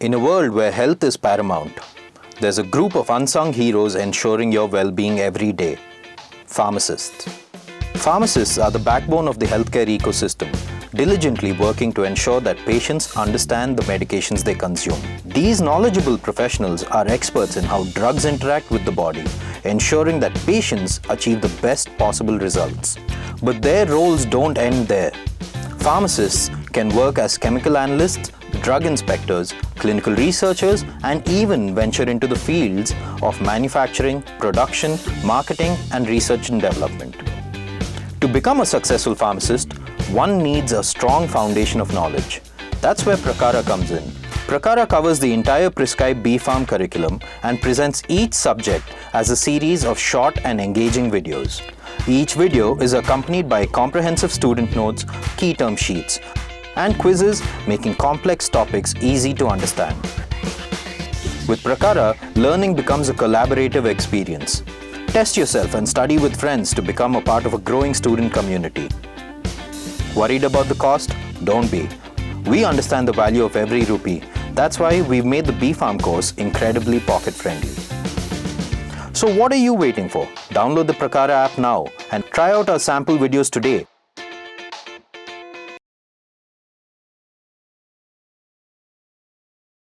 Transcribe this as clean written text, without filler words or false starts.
In a world where health is paramount, there's a group of unsung heroes ensuring your well-being every day: pharmacists. Pharmacists are the backbone of the healthcare ecosystem, diligently working to ensure that patients understand the medications they consume. These knowledgeable professionals are experts in how drugs interact with the body, ensuring that patients achieve the best possible results. But their roles don't end there. Pharmacists can work as chemical analysts, drug inspectors, clinical researchers, and even venture into the fields of manufacturing, production, marketing, and research and development. To become a successful pharmacist, one needs a strong foundation of knowledge. That's where Prakara comes in. Prakara covers the entire prescribed BPharm curriculum and presents each subject as a series of short and engaging videos. Each video is accompanied by comprehensive student notes, key term sheets, and quizzes, making complex topics easy to understand. With Prakara, learning becomes a collaborative experience. Test yourself and study with friends to become a part of a growing student community. Worried about the cost? Don't be. We understand the value of every rupee. That's why we've made the BPharm course incredibly pocket-friendly. So what are you waiting for? Download the Prakara app now and try out our sample videos today.